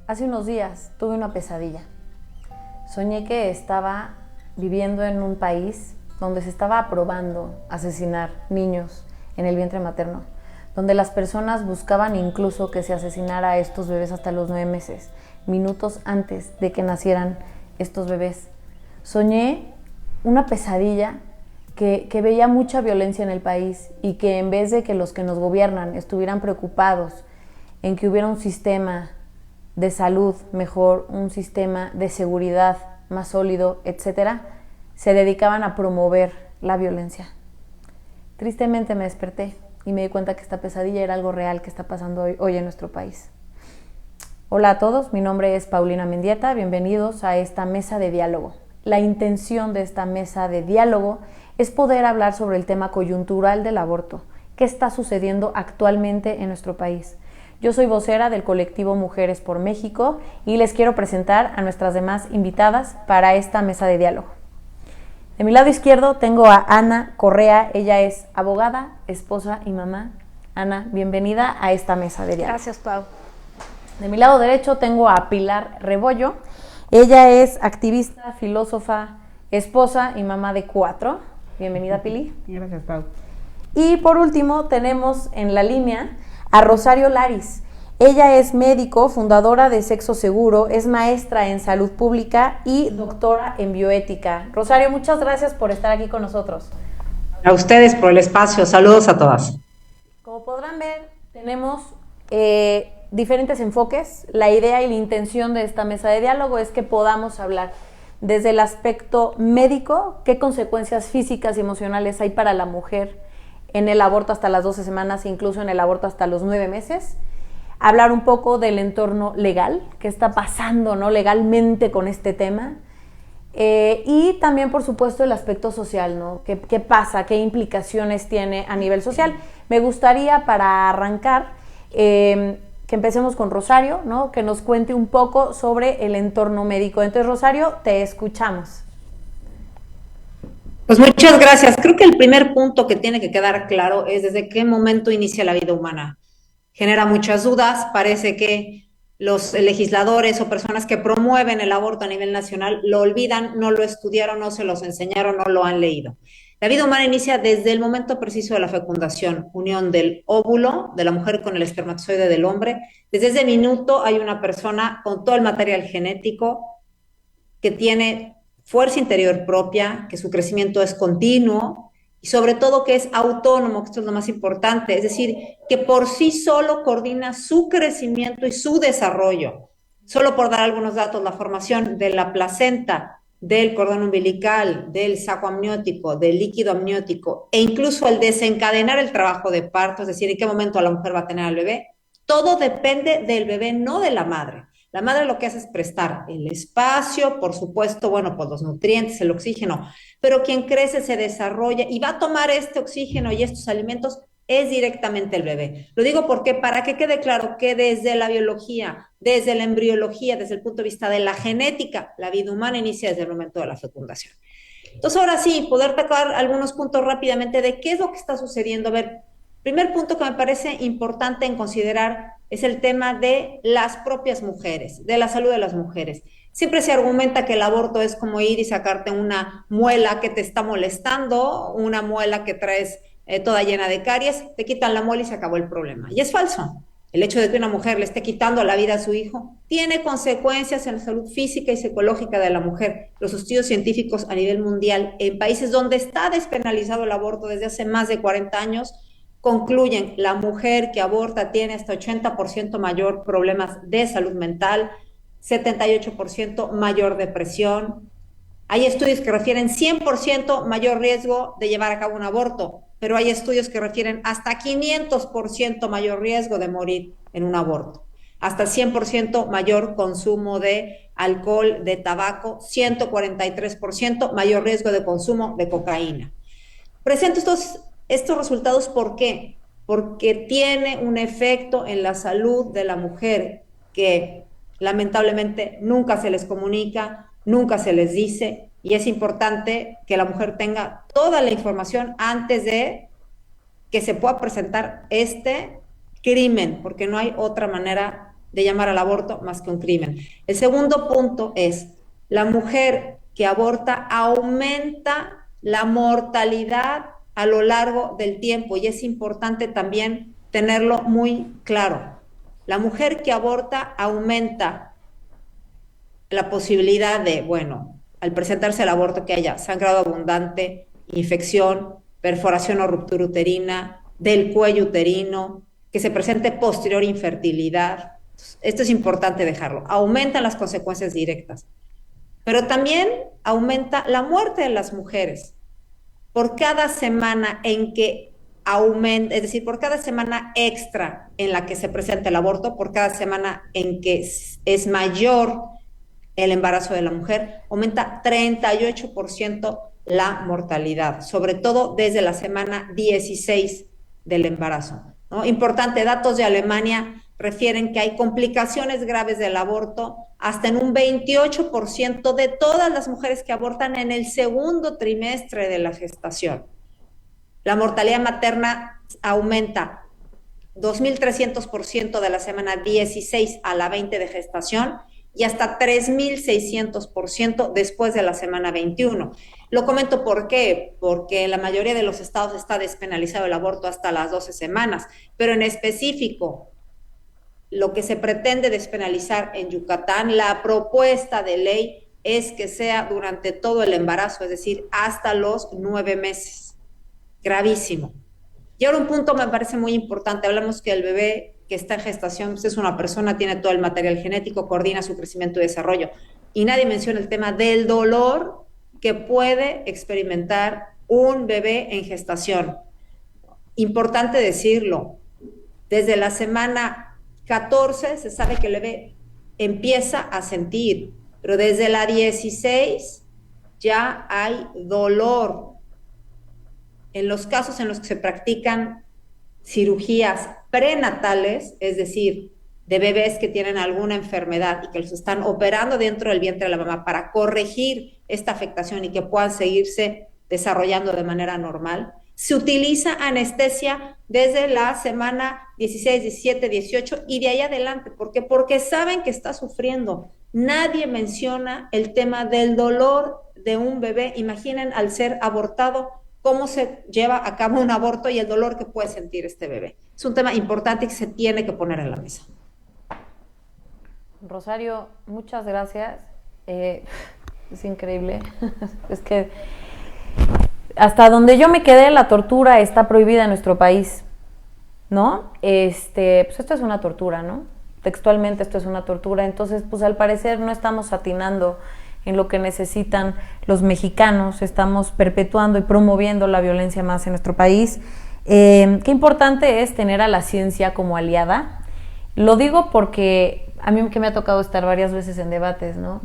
Hace unos días tuve una pesadilla. Soñé que estaba viviendo en un país donde se estaba aprobando asesinar niños en el vientre materno, donde las personas buscaban incluso que se asesinara a estos bebés hasta los 9 meses, minutos antes de que nacieran estos bebés. Soñé una pesadilla que veía mucha violencia en el país y que en vez de que los que nos gobiernan estuvieran preocupados en que hubiera un sistema de salud mejor, un sistema de seguridad más sólido, etcétera, se dedicaban a promover la violencia. Tristemente me desperté y me di cuenta que esta pesadilla era algo real que está pasando hoy en nuestro país. Hola a todos, mi nombre es Paulina Mendieta, bienvenidos a esta mesa de diálogo. La intención de esta mesa de diálogo es poder hablar sobre el tema coyuntural del aborto, qué está sucediendo actualmente en nuestro país. Yo soy vocera del colectivo Mujeres por México y les quiero presentar a nuestras demás invitadas para esta mesa de diálogo. De mi lado izquierdo tengo a Ana Correa, ella es abogada, esposa y mamá. Ana, bienvenida a esta mesa de diálogo. Gracias, Pau. De mi lado derecho tengo a Pilar Rebollo, ella es activista, filósofa, esposa y mamá de 4. Bienvenida, Pili. Gracias, Pau. Y por último tenemos en la línea a Rosario Laris. Ella es médico, fundadora de Sexo Seguro, es maestra en salud pública y doctora en bioética. Rosario, muchas gracias por estar aquí con nosotros. A ustedes por el espacio, saludos a todas. Como podrán ver, tenemos diferentes enfoques. La idea y la intención de esta mesa de diálogo es que podamos hablar desde el aspecto médico, qué consecuencias físicas y emocionales hay para la mujer en el aborto hasta las 12 semanas, incluso en el aborto hasta los 9 meses. Hablar un poco del entorno legal, qué está pasando, ¿no?, legalmente con este tema. Y también, por supuesto, el aspecto social, ¿no? ¿Qué pasa? ¿Qué implicaciones tiene a nivel social? Me gustaría, para arrancar, que empecemos con Rosario, ¿no?, que nos cuente un poco sobre el entorno médico. Entonces, Rosario, te escuchamos. Pues muchas gracias. Creo que el primer punto que tiene que quedar claro es desde qué momento inicia la vida humana. Genera muchas dudas, parece que los legisladores o personas que promueven el aborto a nivel nacional lo olvidan, no lo estudiaron, no se los enseñaron, no lo han leído. La vida humana inicia desde el momento preciso de la fecundación, unión del óvulo de la mujer con el espermatozoide del hombre. Desde ese minuto hay una persona con todo el material genético que tiene fuerza interior propia, que su crecimiento es continuo y sobre todo que es autónomo, que esto es lo más importante, es decir, que por sí solo coordina su crecimiento y su desarrollo. Solo por dar algunos datos, la formación de la placenta, del cordón umbilical, del saco amniótico, del líquido amniótico e incluso el desencadenar el trabajo de parto, es decir, en qué momento la mujer va a tener al bebé, todo depende del bebé, no de la madre. La madre lo que hace es prestar el espacio, por supuesto, bueno, pues los nutrientes, el oxígeno, pero quien crece, se desarrolla y va a tomar este oxígeno y estos alimentos es directamente el bebé. Lo digo porque para que quede claro que desde la biología, desde la embriología, desde el punto de vista de la genética, la vida humana inicia desde el momento de la fecundación. Entonces, ahora sí, poder tocar algunos puntos rápidamente de qué es lo que está sucediendo. A ver, primer punto que me parece importante en considerar es el tema de las propias mujeres, de la salud de las mujeres. Siempre se argumenta que el aborto es como ir y sacarte una muela que te está molestando, una muela que traes toda llena de caries, te quitan la muela y se acabó el problema. Y es falso. El hecho de que una mujer le esté quitando la vida a su hijo tiene consecuencias en la salud física y psicológica de la mujer. Los estudios científicos a nivel mundial, en países donde está despenalizado el aborto desde hace más de 40 años, concluyen la mujer que aborta tiene hasta 80% mayor problemas de salud mental, 78% mayor depresión. Hay estudios que refieren 100% mayor riesgo de llevar a cabo un aborto, pero hay estudios que refieren hasta 500% mayor riesgo de morir en un aborto, hasta 100% mayor consumo de alcohol, de tabaco, 143% mayor riesgo de consumo de cocaína. Presento estos resultados, ¿por qué? Porque tiene un efecto en la salud de la mujer que lamentablemente nunca se les comunica, nunca se les dice, y es importante que la mujer tenga toda la información antes de que se pueda presentar este crimen, porque no hay otra manera de llamar al aborto más que un crimen. El segundo punto es, la mujer que aborta aumenta la mortalidad a lo largo del tiempo y es importante también tenerlo muy claro. La mujer que aborta aumenta la posibilidad de, bueno, al presentarse el aborto, que haya sangrado abundante, infección, perforación o ruptura uterina, del cuello uterino, que se presente posterior infertilidad. Esto es importante dejarlo. Aumentan las consecuencias directas, pero también aumenta la muerte de las mujeres. Por cada semana en que aumenta, es decir, por cada semana extra en la que se presenta el aborto, por cada semana en que es mayor el embarazo de la mujer, aumenta 38% la mortalidad, sobre todo desde la semana 16 del embarazo, ¿no? Importante, datos de Alemania refieren que hay complicaciones graves del aborto hasta en un 28% de todas las mujeres que abortan en el segundo trimestre de la gestación. La mortalidad materna aumenta 2.300% de la semana 16 a la 20 de gestación y hasta 3.600% después de la semana 21. Lo comento por qué, porque en la mayoría de los estados está despenalizado el aborto hasta las 12 semanas, pero en específico, lo que se pretende despenalizar en Yucatán, la propuesta de ley es que sea durante todo el embarazo, es decir, hasta los 9 meses. Gravísimo. Y ahora un punto me parece muy importante, hablamos que el bebé que está en gestación pues es una persona, tiene todo el material genético, coordina su crecimiento y desarrollo. Y nadie menciona el tema del dolor que puede experimentar un bebé en gestación. Importante decirlo, desde la semana 14 se sabe que el bebé empieza a sentir, pero desde la 16 ya hay dolor. En los casos en los que se practican cirugías prenatales, es decir, de bebés que tienen alguna enfermedad y que los están operando dentro del vientre de la mamá para corregir esta afectación y que puedan seguirse desarrollando de manera normal. Se utiliza anestesia desde la semana 16, 17, 18 y de ahí adelante. ¿Por qué? Porque saben que está sufriendo. Nadie menciona el tema del dolor de un bebé. Imaginen al ser abortado cómo se lleva a cabo un aborto y el dolor que puede sentir este bebé. Es un tema importante que se tiene que poner en la mesa. Rosario, muchas gracias. Es increíble. Es que hasta donde yo me quedé, la tortura está prohibida en nuestro país, ¿no? Pues esto es una tortura, ¿no? Textualmente esto es una tortura. Entonces, pues al parecer no estamos atinando en lo que necesitan los mexicanos, estamos perpetuando y promoviendo la violencia más en nuestro país. Qué importante es tener a la ciencia como aliada. Lo digo porque a mí que me ha tocado estar varias veces en debates, ¿no?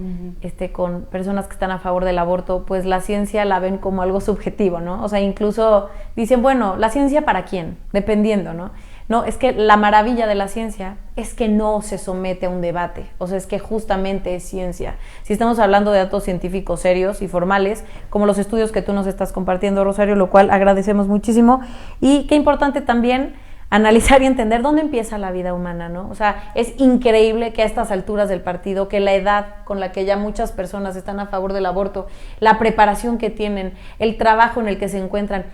Con personas que están a favor del aborto, pues la ciencia la ven como algo subjetivo, ¿no? O sea, incluso dicen, bueno, ¿la ciencia para quién? Dependiendo, ¿no? No, es que la maravilla de la ciencia es que no se somete a un debate, o sea, es que justamente es ciencia. Si estamos hablando de datos científicos serios y formales, como los estudios que tú nos estás compartiendo, Rosario, lo cual agradecemos muchísimo, y qué importante también analizar y entender dónde empieza la vida humana, ¿no? O sea, es increíble que a estas alturas del partido, que la edad con la que ya muchas personas están a favor del aborto, la preparación que tienen, el trabajo en el que se encuentran,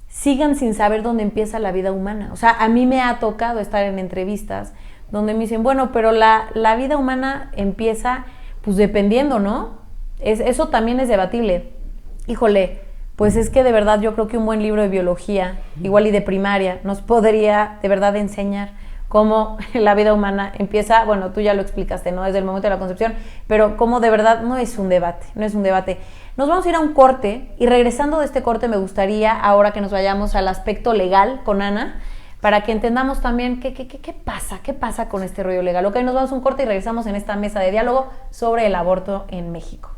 sigan sin saber dónde empieza la vida humana. O sea, a mí me ha tocado estar en entrevistas donde me dicen, bueno, pero la vida humana empieza, pues dependiendo, ¿no? Eso también es debatible. Híjole, pues es que de verdad yo creo que un buen libro de biología, igual y de primaria, nos podría de verdad enseñar cómo la vida humana empieza, bueno, tú ya lo explicaste, ¿no? Desde el momento de la concepción, pero cómo de verdad no es un debate, no es un debate. Nos vamos a ir a un corte y regresando de este corte me gustaría ahora que nos vayamos al aspecto legal con Ana, para que entendamos también qué pasa con este rollo legal. Ok, nos vamos a un corte y regresamos en esta mesa de diálogo sobre el aborto en México.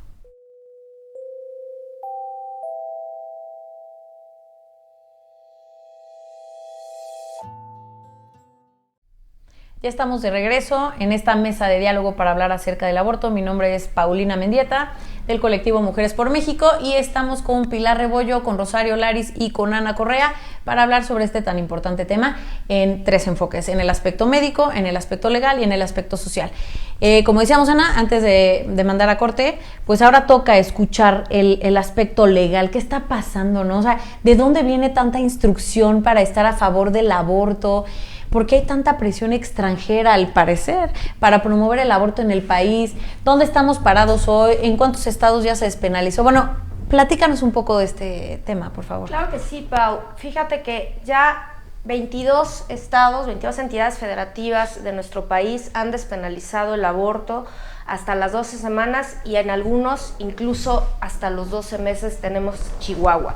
Ya estamos de regreso en esta mesa de diálogo para hablar acerca del aborto. Mi nombre es Paulina Mendieta, del colectivo Mujeres por México, y estamos con Pilar Rebollo, con Rosario Laris y con Ana Correa para hablar sobre este tan importante tema en tres enfoques: en el aspecto médico, en el aspecto legal y en el aspecto social. Como decíamos, Ana, antes de mandar a corte, pues ahora toca escuchar el aspecto legal. ¿Qué está pasando, no? O sea, ¿de dónde viene tanta instrucción para estar a favor del aborto? ¿Por qué hay tanta presión extranjera, al parecer, para promover el aborto en el país? ¿Dónde estamos parados hoy? ¿En cuántos estados ya se despenalizó? Bueno, platícanos un poco de este tema, por favor. Claro que sí, Pau. Fíjate que ya 22 estados, 22 entidades federativas de nuestro país han despenalizado el aborto hasta las 12 semanas y en algunos incluso hasta los 12 meses. Tenemos Chihuahua.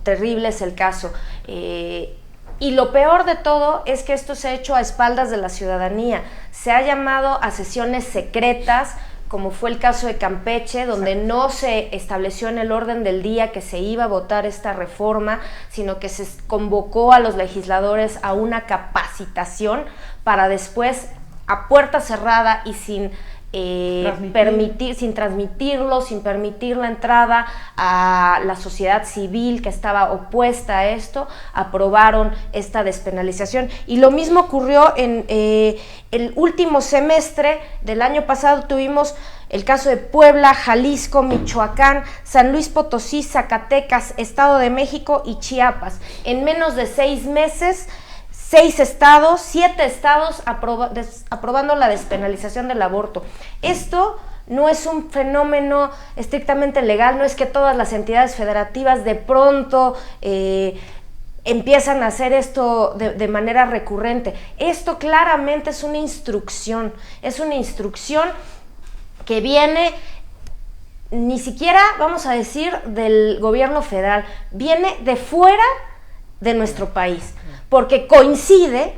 Terrible es el caso. Y lo peor de todo es que esto se ha hecho a espaldas de la ciudadanía. Se ha llamado a sesiones secretas, como fue el caso de Campeche, donde no se estableció en el orden del día que se iba a votar esta reforma, sino que se convocó a los legisladores a una capacitación para después, a puerta cerrada y sin transmitirlo, sin permitir la entrada a la sociedad civil que estaba opuesta a esto, aprobaron esta despenalización. Y lo mismo ocurrió en el último semestre del año pasado. Tuvimos el caso de Puebla, Jalisco, Michoacán, San Luis Potosí, Zacatecas, Estado de México y Chiapas. En menos de 6 meses, 7 estados aprobando la despenalización del aborto. Esto no es un fenómeno estrictamente legal, no es que todas las entidades federativas de pronto empiezan a hacer esto de manera recurrente. Esto claramente es una instrucción que viene ni siquiera, vamos a decir, del gobierno federal, viene de fuera de nuestro país, porque coincide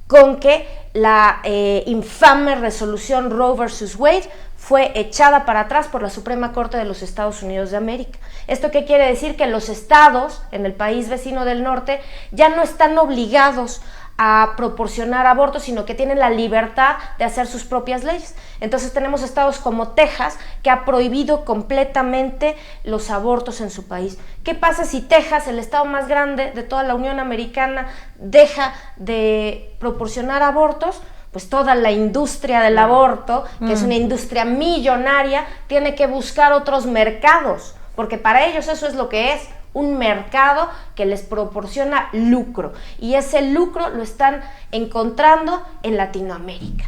con que la infame resolución Roe versus Wade fue echada para atrás por la Suprema Corte de los Estados Unidos de América. ¿Esto qué quiere decir? Que los estados en el país vecino del norte ya no están obligados a proporcionar abortos, sino que tienen la libertad de hacer sus propias leyes. Entonces tenemos estados como Texas, que ha prohibido completamente los abortos en su país. ¿Qué pasa si Texas, el estado más grande de toda la Unión Americana, deja de proporcionar abortos? Pues toda la industria del aborto, que es una industria millonaria, tiene que buscar otros mercados, porque para ellos eso es lo que es, un mercado que les proporciona lucro, y ese lucro lo están encontrando en Latinoamérica.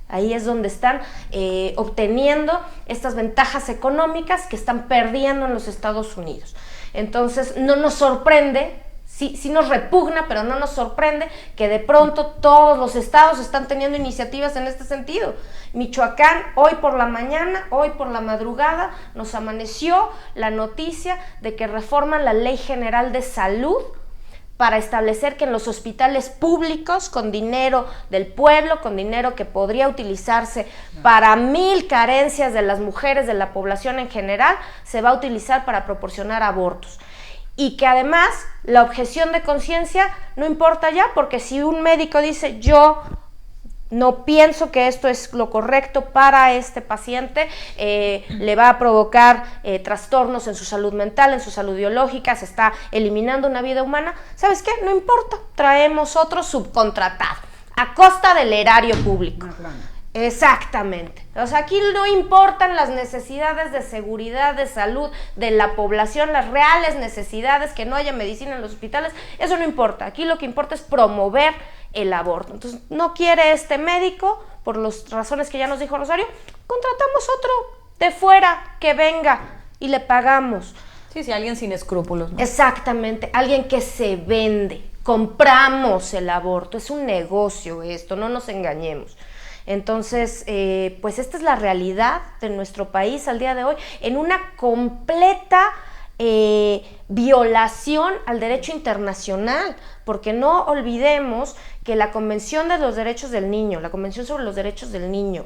Ahí es donde están obteniendo estas ventajas económicas que están perdiendo en los Estados Unidos. Entonces no nos sorprende, sí nos repugna, pero no nos sorprende que de pronto todos los estados están teniendo iniciativas en este sentido. Michoacán, hoy por la madrugada, nos amaneció la noticia de que reforman la Ley General de Salud para establecer que en los hospitales públicos, con dinero del pueblo, con dinero que podría utilizarse para 1000 carencias de las mujeres, de la población en general, se va a utilizar para proporcionar abortos. Y que además la objeción de conciencia no importa ya, porque si un médico dice yo no pienso que esto es lo correcto para este paciente, le va a provocar trastornos en su salud mental, en su salud biológica, se está eliminando una vida humana, ¿sabes qué? No importa, traemos otro subcontratado a costa del erario público. Exactamente. O sea, aquí no importan las necesidades de seguridad, de salud de la población, las reales necesidades, que no haya medicina en los hospitales, eso no importa. Aquí lo que importa es promover el aborto. Entonces, no quiere este médico, por las razones que ya nos dijo Rosario, contratamos otro de fuera que venga y le pagamos. Sí, alguien sin escrúpulos, ¿no? Exactamente, alguien que se vende. Compramos el aborto, es un negocio esto, no nos engañemos. Entonces, pues esta es la realidad de nuestro país al día de hoy, en una completa violación al derecho internacional, porque no olvidemos que la Convención de los Derechos del Niño, la Convención sobre los Derechos del Niño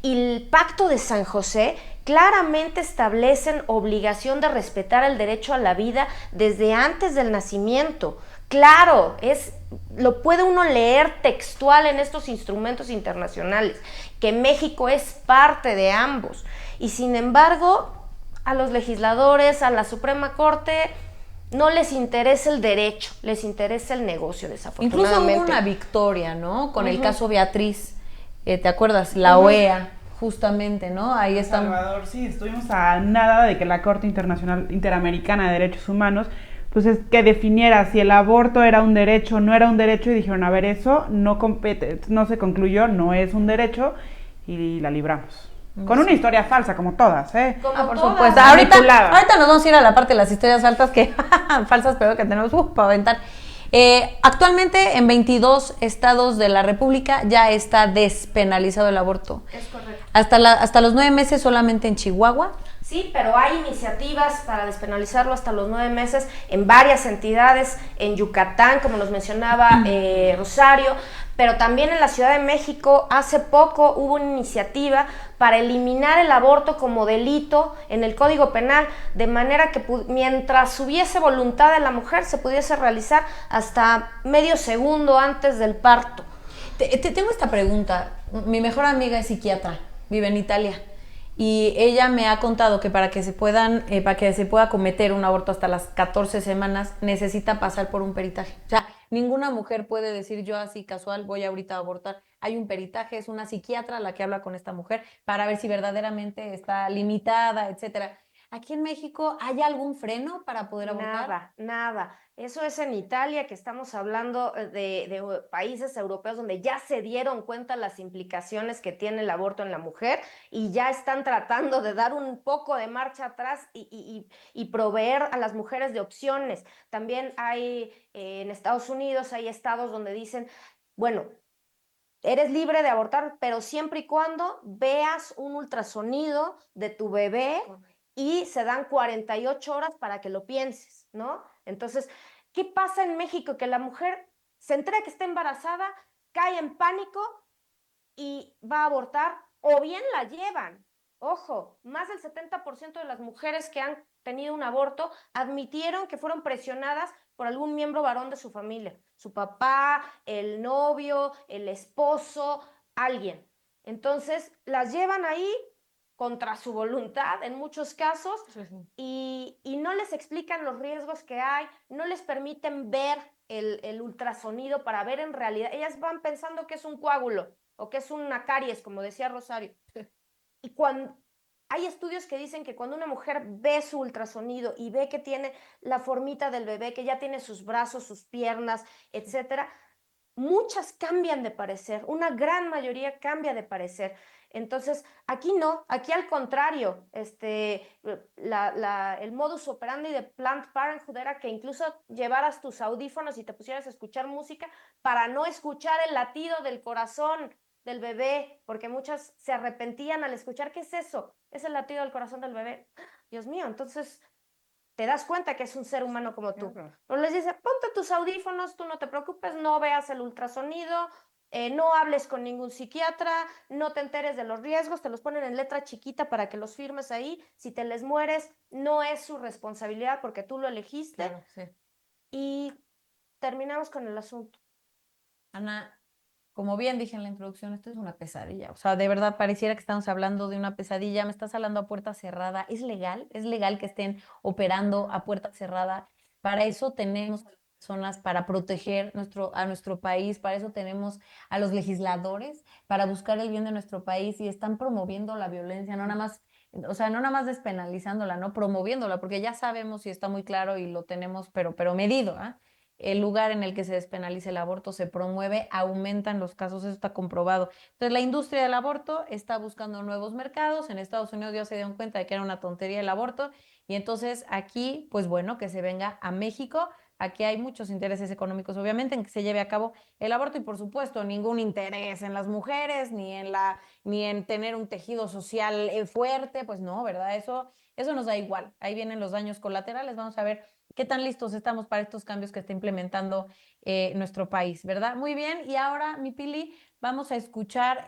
y el Pacto de San José claramente establecen obligación de respetar el derecho a la vida desde antes del nacimiento. Claro, es lo puede uno leer textual en estos instrumentos internacionales, que México es parte de ambos. Y sin embargo, a los legisladores, a la Suprema Corte, no les interesa el derecho, les interesa el negocio, desafortunadamente. Incluso hubo una victoria, ¿no? Con el caso Beatriz, ¿te acuerdas? La OEA, justamente, ¿no? Ahí está. Salvador, sí, estuvimos a nada de que la Corte Internacional Interamericana de Derechos Humanos, pues es que definiera si el aborto era un derecho o no era un derecho, y dijeron, a ver, eso no compete, no se concluyó, no es un derecho, y la libramos. Con una historia falsa, como todas, ¿eh? Por supuesto. Ahorita nos vamos a ir a la parte de las historias falsas, falsas, pero que tenemos para aventar. Actualmente en 22 estados de la República ya está despenalizado el aborto. Es correcto. Hasta los 9 meses solamente en Chihuahua. Sí, pero hay iniciativas para despenalizarlo hasta los 9 meses en varias entidades, en Yucatán, como nos mencionaba Rosario, pero también en la Ciudad de México hace poco hubo una iniciativa para eliminar el aborto como delito en el Código Penal, de manera que mientras hubiese voluntad de la mujer se pudiese realizar hasta medio segundo antes del parto. Tengo esta pregunta. Mi mejor amiga es psiquiatra, vive en Italia. Y ella me ha contado que para que se pueda cometer un aborto hasta las 14 semanas necesita pasar por un peritaje. O sea, ninguna mujer puede decir yo así casual voy ahorita a abortar. Hay un peritaje, es una psiquiatra la que habla con esta mujer para ver si verdaderamente está limitada, etcétera. ¿Aquí en México hay algún freno para poder abortar? Nada. Eso es en Italia, que estamos hablando de países europeos donde ya se dieron cuenta las implicaciones que tiene el aborto en la mujer y ya están tratando de dar un poco de marcha atrás y proveer a las mujeres de opciones. También hay en Estados Unidos, hay estados donde dicen, bueno, eres libre de abortar, pero siempre y cuando veas un ultrasonido de tu bebé y se dan 48 horas para que lo pienses, ¿no? Entonces, ¿qué pasa en México? Que la mujer se entera que está embarazada, cae en pánico y va a abortar, o bien la llevan. Ojo, más del 70% de las mujeres que han tenido un aborto admitieron que fueron presionadas por algún miembro varón de su familia, su papá, el novio, el esposo, alguien. Entonces, las llevan ahí contra su voluntad en muchos casos, y no les explican los riesgos que hay, no les permiten ver el ultrasonido para ver en realidad. Ellas van pensando que es un coágulo o que es una caries, como decía Rosario. Y cuando hay estudios que dicen que cuando una mujer ve su ultrasonido y ve que tiene la formita del bebé, que ya tiene sus brazos, sus piernas, etcétera, muchas cambian de parecer, una gran mayoría cambia de parecer. Entonces, aquí no, aquí al contrario, el modus operandi de Planned Parenthood era que incluso llevaras tus audífonos y te pusieras a escuchar música para no escuchar el latido del corazón del bebé, porque muchas se arrepentían al escuchar, ¿qué es eso? Es el latido del corazón del bebé. Dios mío, entonces te das cuenta que es un ser humano como tú. Pero les dice, ponte tus audífonos, tú no te preocupes, no veas el ultrasonido, no hables con ningún psiquiatra, no te enteres de los riesgos, te los ponen en letra chiquita para que los firmes ahí. Si te les mueres, no es su responsabilidad porque tú lo elegiste. Claro, sí. Y terminamos con el asunto. Ana, como bien dije en la introducción, esto es una pesadilla. O sea, de verdad pareciera que estamos hablando de una pesadilla. Me estás hablando a puerta cerrada. ¿Es legal? ¿Es legal que estén operando a puerta cerrada? Para eso tenemos personas para proteger a nuestro país. Para eso tenemos a los legisladores para buscar el bien de nuestro país y están promoviendo la violencia, no nada más, o sea, no nada más despenalizándola, no promoviéndola, porque ya sabemos y está muy claro y lo tenemos, pero medido, ¿ah? El lugar en el que se despenalice el aborto se promueve, aumentan los casos, eso está comprobado. Entonces, la industria del aborto está buscando nuevos mercados. En Estados Unidos ya se dieron cuenta de que era una tontería el aborto y entonces aquí, pues bueno, que se venga a México. Aquí hay muchos intereses económicos, obviamente, en que se lleve a cabo el aborto y, por supuesto, ningún interés en las mujeres ni en tener un tejido social fuerte, pues no, ¿verdad? Eso nos da igual. Ahí vienen los daños colaterales. Vamos a ver qué tan listos estamos para estos cambios que está implementando nuestro país, ¿verdad? Muy bien, y ahora, mi Pili, vamos a escuchar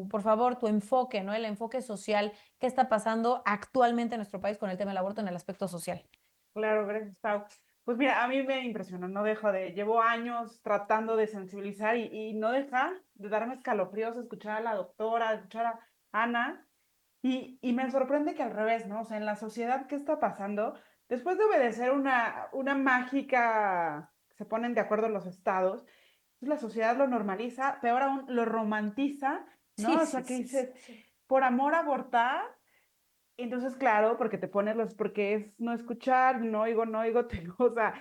por favor, tu enfoque, ¿no? El enfoque social que está pasando actualmente en nuestro país con el tema del aborto en el aspecto social. Claro, gracias, Pau. Pues mira, a mí me impresionó, llevo años tratando de sensibilizar y no deja de darme escalofríos escuchar a la doctora, escuchar a Ana, y me sorprende que al revés, ¿no? O sea, en la sociedad, ¿qué está pasando? Después de obedecer una mágica, se ponen de acuerdo los estados, pues la sociedad lo normaliza, peor aún, lo romantiza, Sí, ¿no? O sí, sea, que sí, sí, dices, sí. por amor a abortar. Entonces, claro, porque te pones porque es no escuchar, no oigo, tengo, o sea,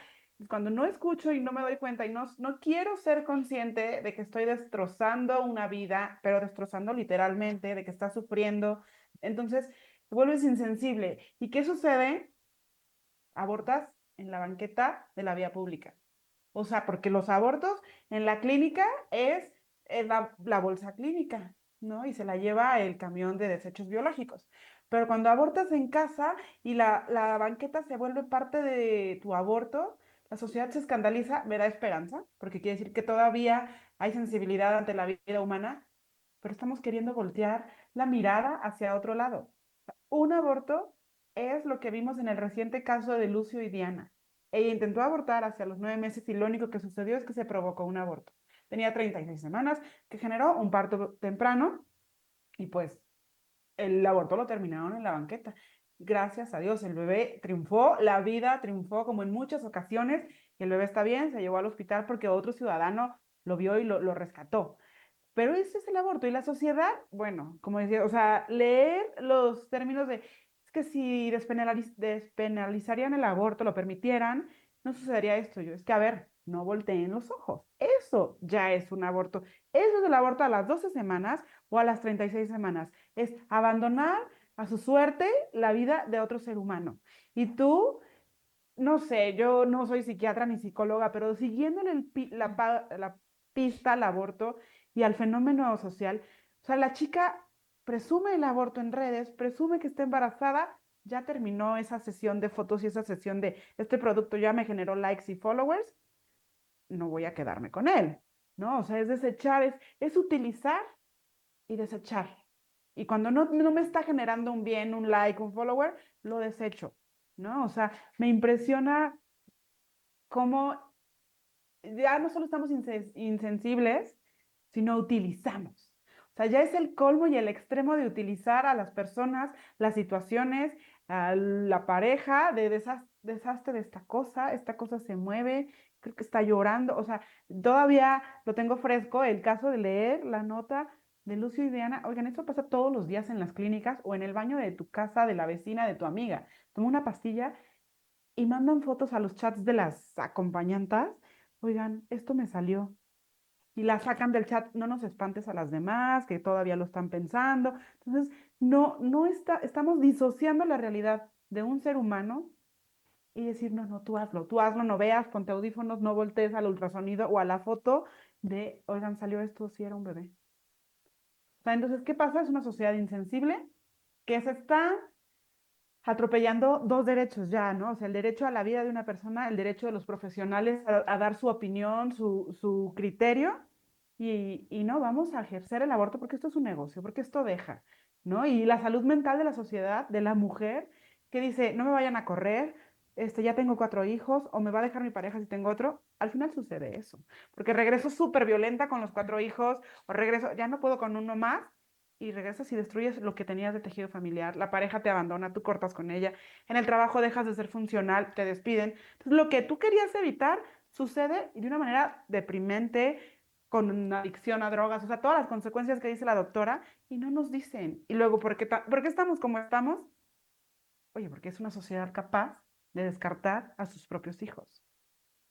cuando no escucho y no me doy cuenta y no quiero ser consciente de que estoy destrozando una vida, pero destrozando literalmente, de que está sufriendo, entonces te vuelves insensible. ¿Y qué sucede? Abortas en la banqueta de la vía pública. O sea, porque los abortos en la clínica es la bolsa clínica, ¿no? Y se la lleva el camión de desechos biológicos. Pero cuando abortas en casa y la banqueta se vuelve parte de tu aborto, la sociedad se escandaliza, me da esperanza, porque quiere decir que todavía hay sensibilidad ante la vida humana, pero estamos queriendo voltear la mirada hacia otro lado. Un aborto es lo que vimos en el reciente caso de Lucio y Diana. Ella intentó abortar hacia los 9 meses y lo único que sucedió es que se provocó un aborto. Tenía 36 semanas, que generó un parto temprano y pues el aborto lo terminaron en la banqueta. Gracias a Dios, el bebé triunfó, la vida triunfó como en muchas ocasiones y el bebé está bien, se llevó al hospital porque otro ciudadano lo vio y lo rescató. Pero ese es el aborto y la sociedad, bueno, como decía, o sea, leer los términos de, es que si despenalizarían el aborto, lo permitieran, no sucedería esto. Yo, es que, a ver, no volteen los ojos. Eso ya es un aborto. Eso es el aborto a las 12 semanas o a las 36 semanas. Es abandonar a su suerte la vida de otro ser humano. Y tú, no sé, yo no soy psiquiatra ni psicóloga, pero siguiéndole la pista al aborto y al fenómeno social, o sea, la chica presume el aborto en redes, presume que está embarazada, ya terminó esa sesión de fotos y esa sesión de este producto ya me generó likes y followers, no voy a quedarme con él, ¿no? O sea, es desechar, es utilizar y desechar. Y cuando no me está generando un bien, un like, un follower, lo desecho, ¿no? O sea, me impresiona cómo ya no solo estamos insensibles, sino utilizamos. O sea, ya es el colmo y el extremo de utilizar a las personas, las situaciones, a la pareja, de deshazte de esta cosa se mueve, creo que está llorando. O sea, todavía lo tengo fresco el caso de leer la nota de Lucio y Diana. Oigan, esto pasa todos los días en las clínicas o en el baño de tu casa, de la vecina, de tu amiga. Toma una pastilla y mandan fotos a los chats de las acompañantas. Oigan, esto me salió. Y la sacan del chat, no nos espantes a las demás, que todavía lo están pensando. Entonces, estamos disociando la realidad de un ser humano y decir, no, no, tú hazlo, no veas, ponte audífonos, no voltees al ultrasonido o a la foto de, oigan, salió esto, si era un bebé. O sea, entonces, ¿qué pasa? Es una sociedad insensible que se está atropellando dos derechos ya, ¿no? O sea, el derecho a la vida de una persona, el derecho de los profesionales a dar su opinión, su criterio, y no vamos a ejercer el aborto porque esto es un negocio, porque esto deja, ¿no? Y la salud mental de la sociedad, de la mujer, que dice, no me vayan a correr, ya tengo 4 hijos, o me va a dejar mi pareja si tengo otro, al final sucede eso, porque regreso súper violenta con los 4 hijos, o regreso, ya no puedo con uno más, y regresas y destruyes lo que tenías de tejido familiar, la pareja te abandona, tú cortas con ella, en el trabajo dejas de ser funcional, te despiden. Entonces, lo que tú querías evitar sucede y de una manera deprimente, con una adicción a drogas, o sea, todas las consecuencias que dice la doctora y no nos dicen. Y luego, ¿por qué estamos como estamos? Oye, porque es una sociedad capaz de descartar a sus propios hijos.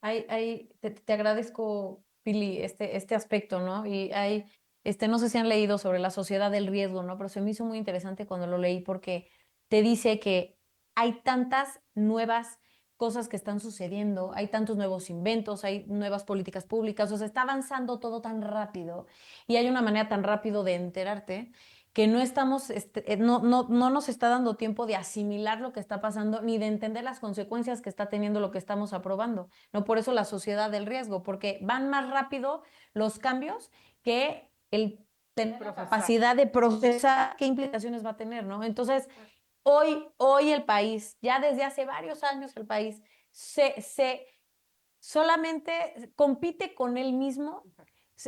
Te agradezco, Pili, este aspecto, ¿no? Y no sé si han leído sobre la sociedad del riesgo, ¿no? Pero se me hizo muy interesante cuando lo leí porque te dice que hay tantas nuevas cosas que están sucediendo, hay tantos nuevos inventos, hay nuevas políticas públicas, o sea, está avanzando todo tan rápido y hay una manera tan rápido de enterarte que no estamos, no nos está dando tiempo de asimilar lo que está pasando ni de entender las consecuencias que está teniendo lo que estamos aprobando. No por eso la sociedad del riesgo, porque van más rápido los cambios que el tener la capacidad de procesar qué implicaciones va a tener, ¿no? Entonces, hoy el país, ya desde hace varios años el país se solamente compite con él mismo.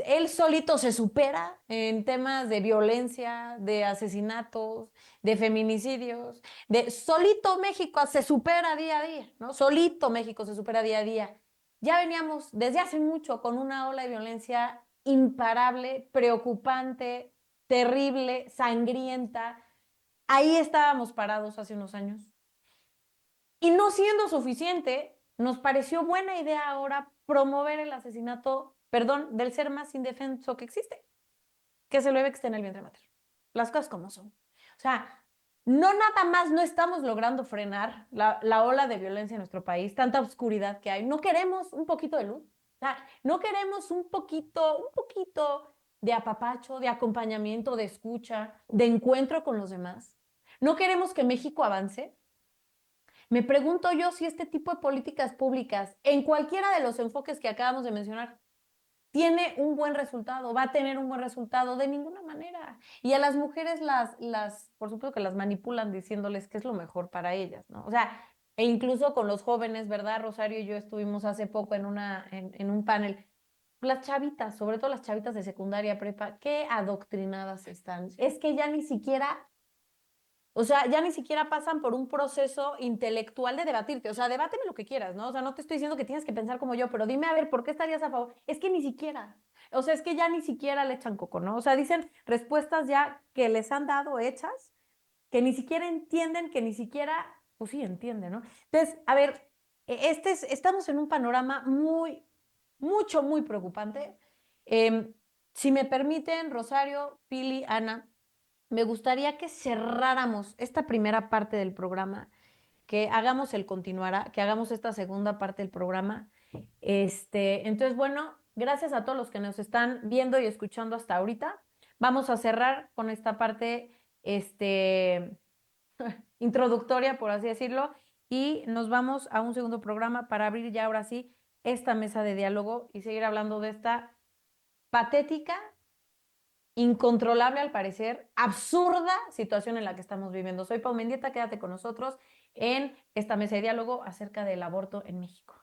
Él solito se supera en temas de violencia, de asesinatos, de feminicidios, solito México se supera día a día, ¿no? Solito México se supera día a día. Ya veníamos desde hace mucho con una ola de violencia imparable, preocupante, terrible, sangrienta. Ahí estábamos parados hace unos años. Y no siendo suficiente, nos pareció buena idea ahora promover el asesinato, perdón, del ser más indefenso que existe, que es el bebé que está en el vientre materno. Las cosas como son. O sea, no nada más no estamos logrando frenar la ola de violencia en nuestro país, tanta oscuridad que hay. No queremos un poquito de luz. O sea, no queremos un poquito de apapacho, de acompañamiento, de escucha, de encuentro con los demás. No queremos que México avance. Me pregunto yo si este tipo de políticas públicas, en cualquiera de los enfoques que acabamos de mencionar, tiene un buen resultado, va a tener un buen resultado, de ninguna manera. Y a las mujeres por supuesto que las manipulan diciéndoles que es lo mejor para ellas, ¿no? O sea, e incluso con los jóvenes, ¿verdad? Rosario y yo estuvimos hace poco en un panel. Las chavitas, sobre todo las chavitas de secundaria, prepa, qué adoctrinadas están. Es que ya ni siquiera, o sea, ya ni siquiera pasan por un proceso intelectual de debatirte. O sea, debáteme lo que quieras, ¿no? O sea, no te estoy diciendo que tienes que pensar como yo, pero dime a ver, ¿por qué estarías a favor? Es que ni siquiera. O sea, es que ya ni siquiera le echan coco, ¿no? O sea, dicen respuestas ya que les han dado hechas, que ni siquiera entienden, que ni siquiera, pues sí, entienden, ¿no? Entonces, a ver, estamos en un panorama muy preocupante. Si me permiten, Rosario, Pili, Ana, me gustaría que cerráramos esta primera parte del programa, que hagamos el continuará, que hagamos esta segunda parte del programa. Entonces, bueno, gracias a todos los que nos están viendo y escuchando hasta ahorita. Vamos a cerrar con esta parte, introductoria, por así decirlo, y nos vamos a un segundo programa para abrir ya ahora sí esta mesa de diálogo y seguir hablando de esta patética, incontrolable al parecer, absurda situación en la que estamos viviendo. Soy Pau Mendieta, quédate con nosotros en esta mesa de diálogo acerca del aborto en México.